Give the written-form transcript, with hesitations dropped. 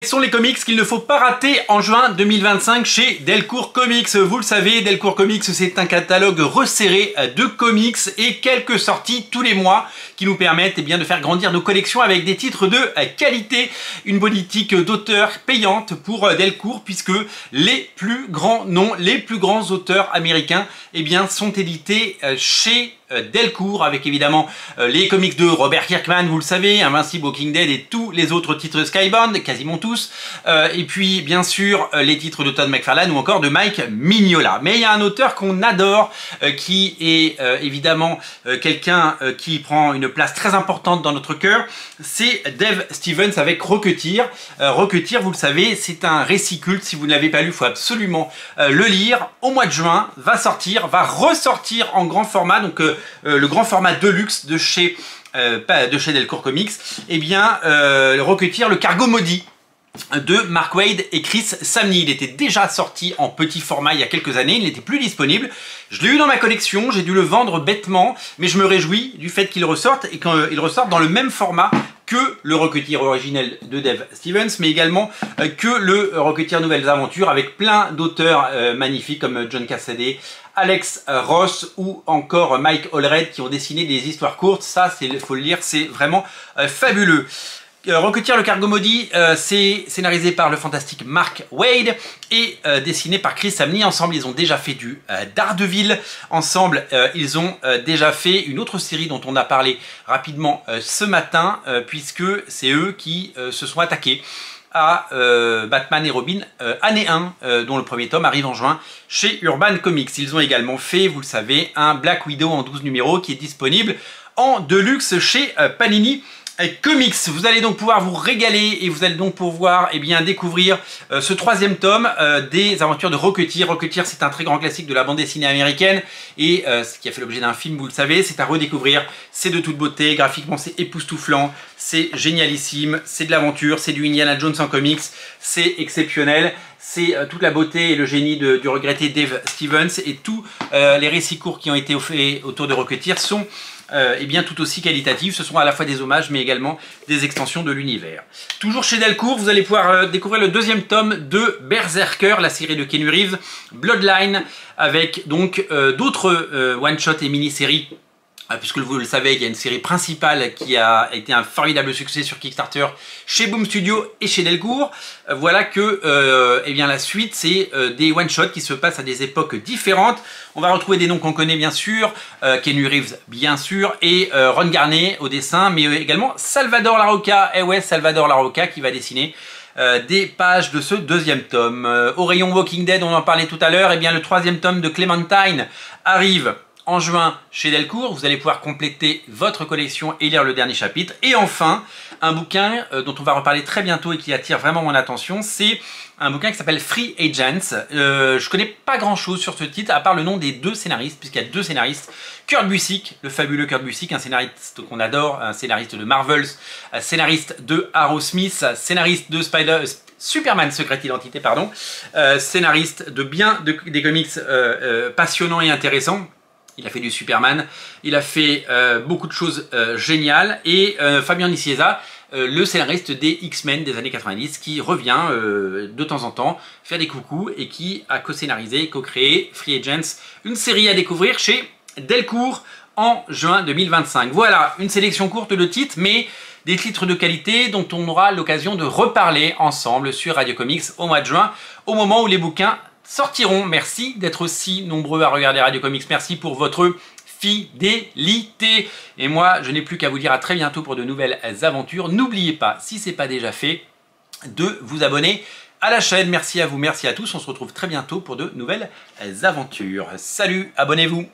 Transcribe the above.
Quels sont les comics qu'il ne faut pas rater en juin 2025 chez Delcourt Comics? Vous le savez, Delcourt Comics, c'est un catalogue resserré de comics et quelques sorties tous les mois qui nous permettent de faire grandir nos collections avec des titres de qualité. Une politique d'auteur payante pour Delcourt puisque les plus grands noms, les plus grands auteurs américains sont édités chez Delcourt, avec évidemment les comics de Robert Kirkman, vous le savez, Invincible, Walking Dead et tous les autres titres Skybound, quasiment tous, et puis bien sûr les titres de Todd McFarlane ou encore de Mike Mignola. Mais il y a un auteur qu'on adore, qui est évidemment quelqu'un qui prend une place très importante dans notre cœur, c'est Dave Stevens avec Rocketeer. Rocketeer, vous le savez, c'est un récit culte, si vous ne l'avez pas lu, il faut absolument le lire. Au mois de juin, va ressortir en grand format, donc le grand format Deluxe de chez Delcourt Comics, Rocketeer, le cargo maudit de Mark Waid et Chris Samnee. Il était déjà sorti en petit format il y a quelques années, il n'était plus disponible. Je l'ai eu dans ma collection, j'ai dû le vendre bêtement, mais je me réjouis du fait qu'il ressorte et qu'il ressorte dans le même format que le Rocketeer originel de Dave Stevens, mais également que le Rocketeer Nouvelles Aventures, avec plein d'auteurs magnifiques comme John Cassaday, Alex Ross ou encore Mike Allred qui ont dessiné des histoires courtes. Ça, il faut le lire, c'est vraiment fabuleux. Rocketeer, le cargo maudit, c'est scénarisé par le fantastique Mark Waid et dessiné par Chris Samnee. Ensemble, ils ont déjà fait du Daredevil. Ensemble, ils ont déjà fait une autre série dont on a parlé rapidement ce matin, puisque c'est eux qui se sont attaqués à Batman et Robin année 1, dont le premier tome arrive en juin chez Urban Comics. Ils ont également fait, vous le savez, un Black Widow en 12 numéros qui est disponible en Deluxe chez Panini Comics. Vous allez donc pouvoir vous régaler et vous allez donc pouvoir découvrir ce troisième tome des aventures de Rocketeer. Rocketeer, c'est un très grand classique de la bande dessinée américaine et ce qui a fait l'objet d'un film, vous le savez, c'est à redécouvrir. C'est de toute beauté, graphiquement c'est époustouflant, c'est génialissime, c'est de l'aventure, c'est du Indiana Jones en comics, c'est exceptionnel. C'est toute la beauté et le génie du regretté Dave Stevens, et tous les récits courts qui ont été faits autour de Rocketeer sont tout aussi qualitatifs. Ce sont à la fois des hommages mais également des extensions de l'univers. Toujours chez Delcourt, vous allez pouvoir découvrir le deuxième tome de Berserker, la série de Keanu Reeves, Bloodline, avec donc d'autres one-shots et mini-séries. Puisque vous le savez, il y a une série principale qui a été un formidable succès sur Kickstarter chez Boom Studio et chez Delcourt. Voilà que la suite, c'est des one-shots qui se passent à des époques différentes. On va retrouver des noms qu'on connaît bien sûr, Keanu Reeves bien sûr, et Ron Garney au dessin, mais également Salvador Larroca. Et ouais, Salvador Larroca qui va dessiner des pages de ce deuxième tome. Au rayon Walking Dead, on en parlait tout à l'heure, le troisième tome de Clementine arrive en juin chez Delcourt. Vous allez pouvoir compléter votre collection et lire le dernier chapitre. Et enfin, un bouquin dont on va reparler très bientôt et qui attire vraiment mon attention, c'est un bouquin qui s'appelle Free Agents. Je connais pas grand chose sur ce titre, à part le nom des deux scénaristes, puisqu'il y a deux scénaristes. Kurt Busiek, le fabuleux Kurt Busiek, un scénariste qu'on adore, un scénariste de Marvels, un scénariste de Arrowsmith, scénariste de Superman Secret Identity, pardon, scénariste de des comics passionnants et intéressants. Il a fait du Superman, il a fait beaucoup de choses géniales, et Fabien Nicieza, le scénariste des X-Men des années 90, qui revient de temps en temps faire des coucous et qui a co-scénarisé et co-créé Free Agents, une série à découvrir chez Delcourt en juin 2025. Voilà, une sélection courte de titres, mais des titres de qualité dont on aura l'occasion de reparler ensemble sur Radio Comics au mois de juin, au moment où les bouquins sortiront. Merci d'être aussi nombreux à regarder Radio Comics. Merci pour votre fidélité. Et moi, je n'ai plus qu'à vous dire à très bientôt pour de nouvelles aventures. N'oubliez pas, si ce n'est pas déjà fait, de vous abonner à la chaîne. Merci à vous, merci à tous. On se retrouve très bientôt pour de nouvelles aventures. Salut, abonnez-vous.